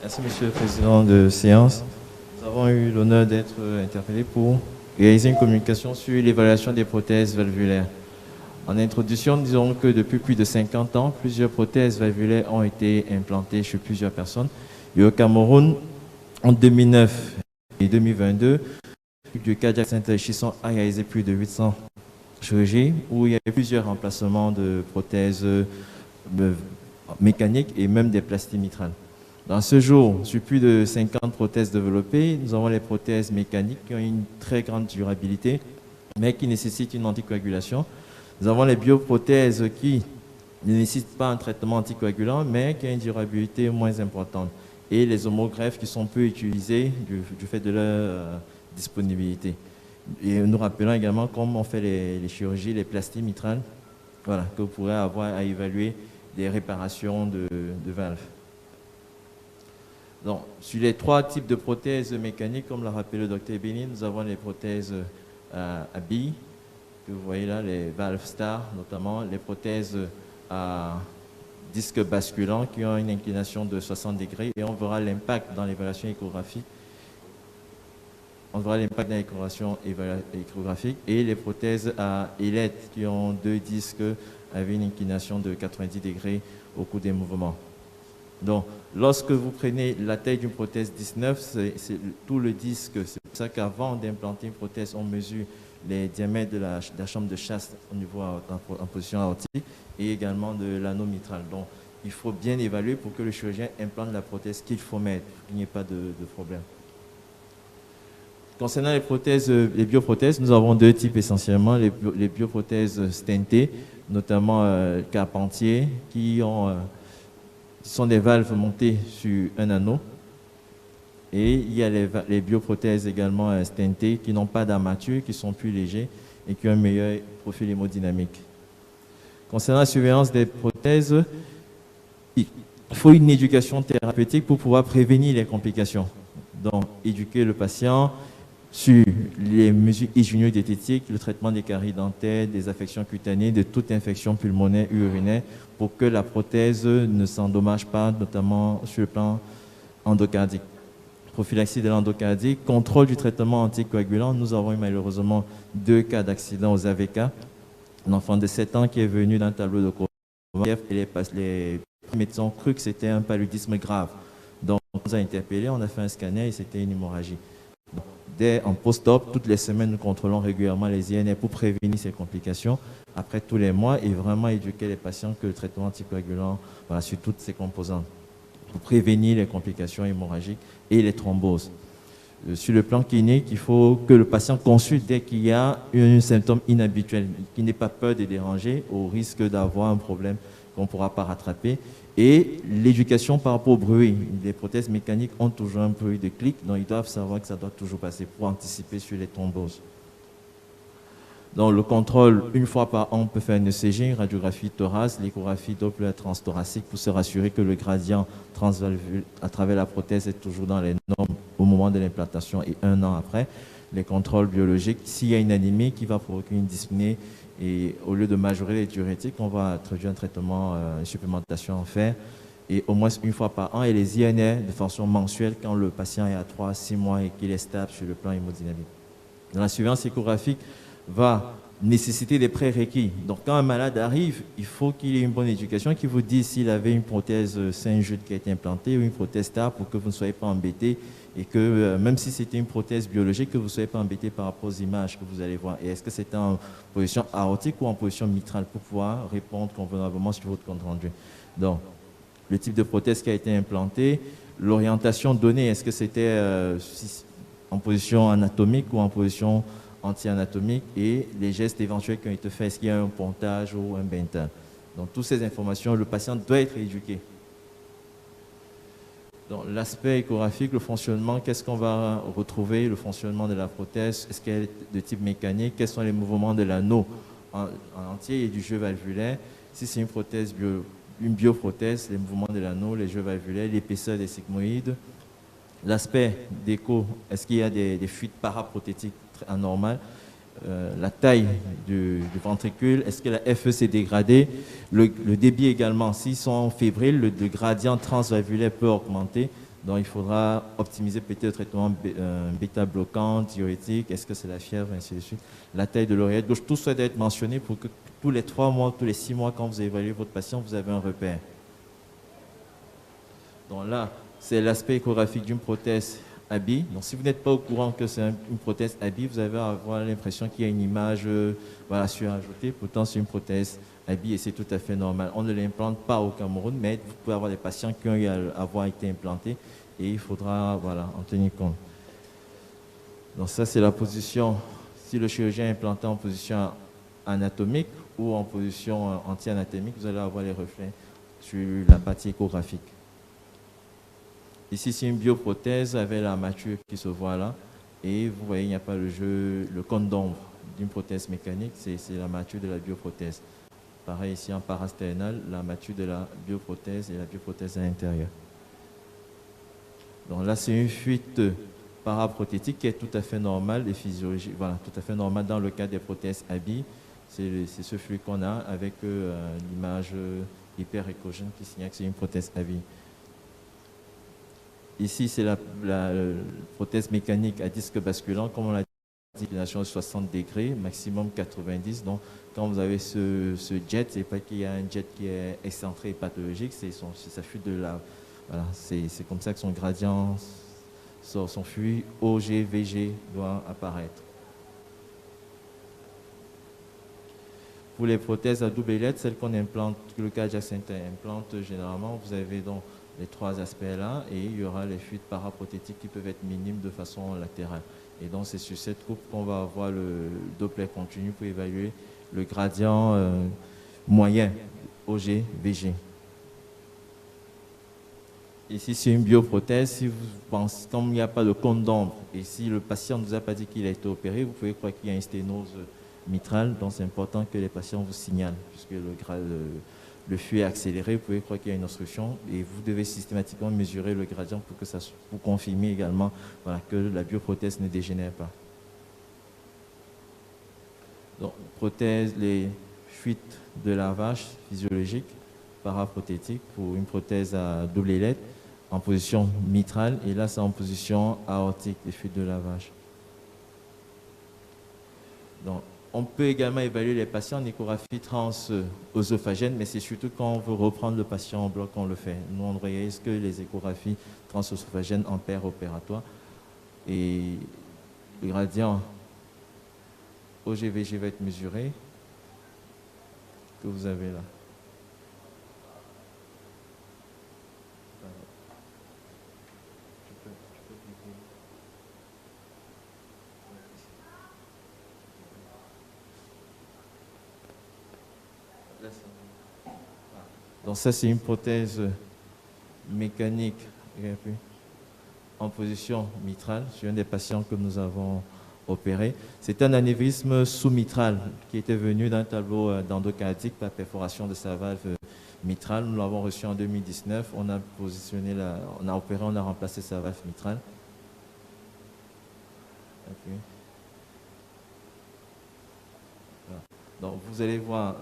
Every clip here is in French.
Merci, Monsieur le Président de séance. Nous avons eu l'honneur d'être interpellés pour réaliser une communication sur l'évaluation des prothèses valvulaires. En introduction, disons que depuis plus de 50 ans, plusieurs prothèses valvulaires ont été implantées chez plusieurs personnes. Et au Cameroun, en 2009 et 2022, le Cardiac Center Chisson a réalisé plus de 800 chirurgies où il y a eu plusieurs remplacements de prothèses mécaniques et même des plasties mitrales. Dans ce jour, sur plus de 50 prothèses développées, nous avons les prothèses mécaniques qui ont une très grande durabilité, mais qui nécessitent une anticoagulation. Nous avons les bioprothèses qui ne nécessitent pas un traitement anticoagulant, mais qui ont une durabilité moins importante. Et les homogreffes qui sont peu utilisées du fait de leur disponibilité. Et nous rappelons également comment on fait les chirurgies, les plasties mitrales, voilà, que vous pourrez avoir à évaluer des réparations de valves. Donc, sur les trois types de prothèses mécaniques, comme l'a rappelé le docteur Béni, nous avons les prothèses à billes, que vous voyez là, les valves STAR notamment, les prothèses à disque basculant qui ont une inclination de 60 degrés et on verra l'impact dans l'évaluation échographique. On verra l'impact dans l'évaluation échographique et les prothèses à ailettes qui ont deux disques avec une inclination de 90 degrés au cours des mouvements. Donc, lorsque vous prenez la taille d'une prothèse 19, c'est tout le disque. C'est pour ça qu'avant d'implanter une prothèse, on mesure les diamètres de la chambre de chasse au niveau en position aortique et également de l'anneau mitral. Donc, il faut bien évaluer pour que le chirurgien implante la prothèse qu'il faut mettre, pour qu'il n'y ait pas de problème. Concernant les prothèses, les bioprothèses, nous avons deux types essentiellement. Les bioprothèses stentées, notamment Carpentier, qui sont des valves montées sur un anneau. Et il y a les bioprothèses également stentées qui n'ont pas d'armature, qui sont plus légers et qui ont un meilleur profil hémodynamique. Concernant la surveillance des prothèses, il faut une éducation thérapeutique pour pouvoir prévenir les complications. Donc, éduquer le patient sur les mesures hygiéno-diététiques, le traitement des caries dentaires, des affections cutanées, de toute infection pulmonaire ou urinaire, pour que la prothèse ne s'endommage pas, notamment sur le plan endocardique. Prophylaxie de l'endocardie, contrôle du traitement anticoagulant. Nous avons eu malheureusement 2 cas d'accident aux AVK. Un enfant de 7 ans qui est venu d'un tableau de coma et les médecins ont cru que c'était un paludisme grave. Donc, on nous a interpellés, on a fait un scanner et c'était une hémorragie. Dès en post-op, toutes les semaines, nous contrôlons régulièrement les INR pour prévenir ces complications. Après tous les mois, et vraiment éduquer les patients que le traitement anticoagulant, voilà, sur toutes ces composantes, pour prévenir les complications hémorragiques et les thromboses. Sur le plan clinique, il faut que le patient consulte dès qu'il y a un symptôme inhabituel, qu'il n'ait pas peur de déranger au risque d'avoir un problème qu'on ne pourra pas rattraper. Et l'éducation par rapport au bruit. Les prothèses mécaniques ont toujours un bruit de clic, donc ils doivent savoir que ça doit toujours passer pour anticiper sur les thromboses. Donc le contrôle, une fois par an, on peut faire une ECG, une radiographie thorax, l'échographie Doppler transthoracique pour se rassurer que le gradient transvalvulaire à travers la prothèse est toujours dans les normes au moment de l'implantation et 1 an après. Les contrôles biologiques, s'il y a une anémie qui va provoquer une dyspnée, et au lieu de majorer les diurétiques, on va introduire un traitement, une supplémentation en fer, et au moins une fois par an, et les INR de façon mensuelle quand le patient est à 3 à 6 mois et qu'il est stable sur le plan hémodynamique. Dans la surveillance échographique va nécessiter des prérequis. Donc quand un malade arrive, il faut qu'il ait une bonne éducation, qu'il vous dise s'il avait une prothèse Saint-Jude qui a été implantée ou une prothèse STAR pour que vous ne soyez pas embêté et que même si c'était une prothèse biologique, que vous ne soyez pas embêté par rapport aux images que vous allez voir. Et est-ce que c'était en position aortique ou en position mitrale pour pouvoir répondre convenablement sur votre compte rendu. Donc, le type de prothèse qui a été implantée, l'orientation donnée, est-ce que c'était en position anatomique ou en position anti-anatomique et les gestes éventuels qui ont été faits, est-ce qu'il y a un pontage ou un bentin. Donc, toutes ces informations, le patient doit être éduqué. Donc, l'aspect échographique, le fonctionnement, qu'est-ce qu'on va retrouver, le fonctionnement de la prothèse, est-ce qu'elle est de type mécanique, quels sont les mouvements de l'anneau en entier et du jeu valvulaire. Si c'est une prothèse une bioprothèse, les mouvements de l'anneau, les jeux valvulaires, l'épaisseur des sigmoïdes. L'aspect d'écho, est-ce qu'il y a des fuites paraprothétiques anormales, la taille du ventricule, est-ce que la FE s'est dégradée, le débit également, s'ils sont fébriles, le gradient transvalvulaire peut augmenter, Donc, il faudra optimiser peut-être le traitement bêta-bloquant, diurétique, est-ce que c'est la fièvre, ainsi de suite. La taille de l'oreillette gauche, tout ça doit être mentionné pour que tous les 3 mois, tous les 6 mois, quand vous évaluez votre patient, vous avez un repère. Donc là, c'est l'aspect échographique d'une prothèse habille. Donc si vous n'êtes pas au courant que c'est une prothèse habille, vous allez avoir l'impression qu'il y a une image voilà, surajoutée. Pourtant, c'est une prothèse habille et c'est tout à fait normal. On ne l'implante pas au Cameroun, mais vous pouvez avoir des patients qui ont eu à avoir été implantés et il faudra voilà, en tenir compte. Donc ça, c'est la position, si le chirurgien est implanté en position anatomique ou en position anti-anatomique, vous allez avoir les reflets sur la partie échographique. Ici, c'est une bioprothèse avec l'armature qui se voit là. Et vous voyez, il n'y a pas le cône d'ombre d'une prothèse mécanique, c'est l'armature de la bioprothèse. Pareil ici en parasternal, l'armature de la bioprothèse et la bioprothèse à l'intérieur. Donc là, c'est une fuite paraprothétique qui est tout à fait normale et physiologique. Voilà, tout à fait normale dans le cas des prothèses habillées. C'est ce flux qu'on a avec l'image hyper échogène qui signale que c'est une prothèse habillée. Ici, c'est la prothèse mécanique à disque basculant, comme on l'a dit, inclination de 60 degrés, maximum 90. Donc, quand vous avez ce jet, c'est pas qu'il y a un jet qui est excentré et pathologique, c'est sa fuite de la... Voilà, c'est comme ça que son gradient, son flux OG, VG doit apparaître. Pour les prothèses à double ailette, celles qu'on implante, que le cas Jacinta implante généralement, vous avez donc les 3 aspects-là, et il y aura les fuites paraprothétiques qui peuvent être minimes de façon latérale. Et donc, c'est sur cette coupe qu'on va avoir le Doppler continu pour évaluer le gradient moyen, OG, VG. Ici, c'est une bioprothèse. Si vous pensez, comme il n'y a pas de cône d'ombre, et si le patient ne nous a pas dit qu'il a été opéré, vous pouvez croire qu'il y a une sténose mitrale, donc c'est important que les patients vous signalent, puisque le flux est accéléré, vous pouvez croire qu'il y a une obstruction et vous devez systématiquement mesurer le gradient pour confirmer également voilà, que la bioprothèse ne dégénère pas. Donc, prothèse, les fuites de lavage physiologique, paraprothétique pour une prothèse à double ailette en position mitrale et là c'est en position aortique, les fuites de lavage. Donc, on peut également évaluer les patients en échographie transœsophagène, mais c'est surtout quand on veut reprendre le patient en bloc qu'on le fait. Nous, on réalise que les échographies transœsophagènes en paire opératoire. Et le gradient OGVG va être mesuré, que vous avez là. Donc ça, c'est une prothèse mécanique en position mitrale sur un des patients que nous avons opéré. C'est un anévrisme sous-mitral qui était venu d'un tableau d'endocardique par perforation de sa valve mitrale. Nous l'avons reçu en 2019. On a positionné, on a opéré, on a remplacé sa valve mitrale. Okay. Voilà. Donc vous allez voir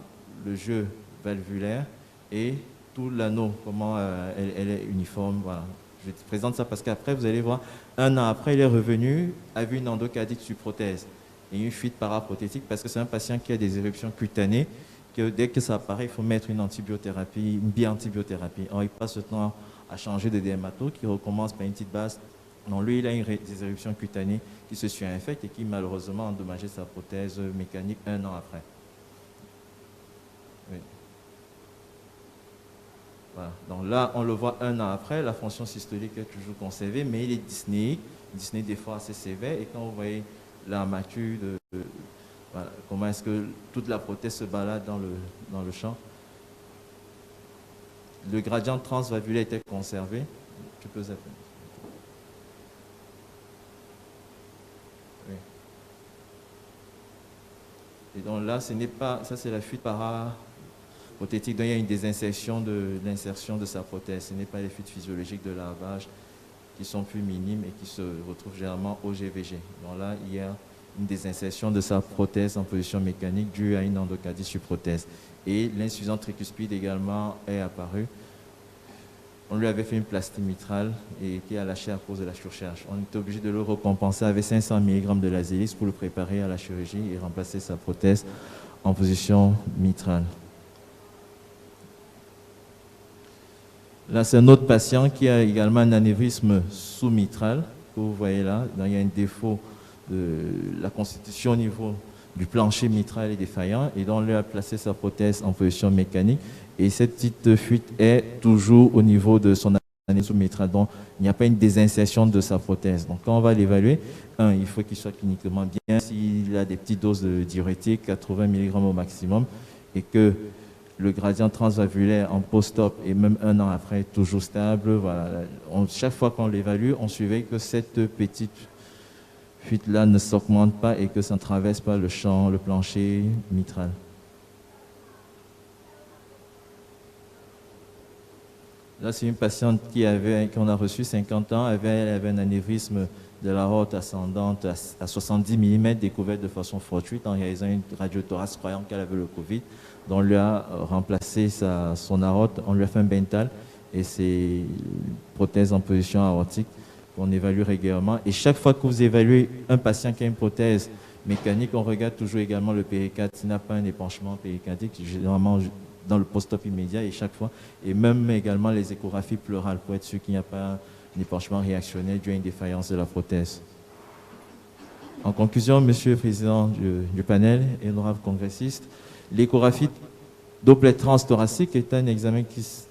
le jeu valvulaire et tout l'anneau, comment elle est uniforme. Voilà. Je te présente ça parce qu'après, vous allez voir, un an après, il est revenu avec une endocardite sur prothèse et une fuite paraprothétique parce que c'est un patient qui a des éruptions cutanées, que dès que ça apparaît, il faut mettre une antibiothérapie, une bi-antibiothérapie. Alors, il passe le temps à changer de dermato, qui recommence par une petite base. Non, lui, il a des éruptions cutanées qui se surinfectent et qui malheureusement a endommagé sa prothèse mécanique un an après. Oui. Voilà. Donc là, on le voit un an après, la fonction systolique est toujours conservée, mais il est dyspnéique, des fois assez sévère. Et quand vous voyez l'armature, voilà, comment est-ce que toute la prothèse se balade dans le champ. Le gradient transvalvulaire était conservé. Tu peux zapper. Oui. Et donc là, ce n'est pas, ça c'est la fuite paraprothétique, donc il y a une désinsertion de l'insertion de sa prothèse. Ce n'est pas les fuites physiologiques de lavage qui sont plus minimes et qui se retrouvent généralement au GVG. Donc là, il y a une désinsertion de sa prothèse en position mécanique due à une endocardie sur prothèse. Et l'insuffisance tricuspide également est apparue. On lui avait fait une plastie mitrale et qui a lâché à cause de la surcharge. On était obligé de le recompenser avec 500 mg de Lazelis pour le préparer à la chirurgie et remplacer sa prothèse en position mitrale. Là, c'est un autre patient qui a également un anévrisme sous-mitral, que vous voyez là. Il y a un défaut de la constitution au niveau du plancher mitral est défaillant et donc on lui a placé sa prothèse en position mécanique et cette petite fuite est toujours au niveau de son anévrisme sous-mitral. Donc, il n'y a pas une désinsertion de sa prothèse. Donc, quand on va l'évaluer, il faut qu'il soit cliniquement bien. S'il a des petites doses de diurétique, 80 mg au maximum, et que le gradient transvalvulaire en post-op et même un an après toujours stable. Voilà. Chaque fois qu'on l'évalue, on surveille que cette petite fuite-là ne s'augmente pas et que ça ne traverse pas le champ, le plancher mitral. Là, c'est une patiente qu'on a reçue 50 ans, elle avait un anévrisme de la aorte ascendante à 70 mm découvert de façon fortuite en réalisant une radiothorax croyant qu'elle avait le Covid. Donc on lui a remplacé son aorte, on lui a fait un Bental et ses prothèses en position aortique qu'on évalue régulièrement. Et chaque fois que vous évaluez un patient qui a une prothèse mécanique, on regarde toujours également le péricarde s'il n'a pas un épanchement péricardique, généralement dans le post-op immédiat et chaque fois, et même également les échographies pleurales pour être sûr qu'il n'y a pas un épanchement réactionnel dû à une défaillance de la prothèse. En conclusion, Monsieur le Président du panel et honorable congressiste, l'échographie Doppler transthoracique est un examen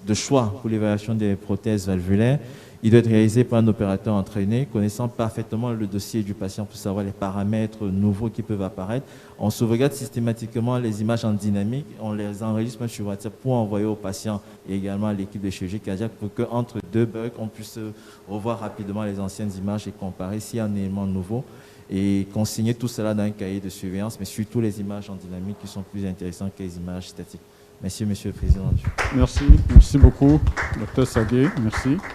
de choix pour l'évaluation des prothèses valvulaires. Il doit être réalisé par un opérateur entraîné, connaissant parfaitement le dossier du patient pour savoir les paramètres nouveaux qui peuvent apparaître. On sauvegarde systématiquement les images en dynamique, on les enregistre même sur WhatsApp pour envoyer au patient et également à l'équipe de chirurgie cardiaque pour qu'entre deux bugs, on puisse revoir rapidement les anciennes images et comparer s'il y a un élément nouveau et consigner tout cela dans un cahier de surveillance, mais surtout les images en dynamique qui sont plus intéressantes que les images statiques. Merci, Monsieur le Président. Merci beaucoup, Dr Sagué. Merci.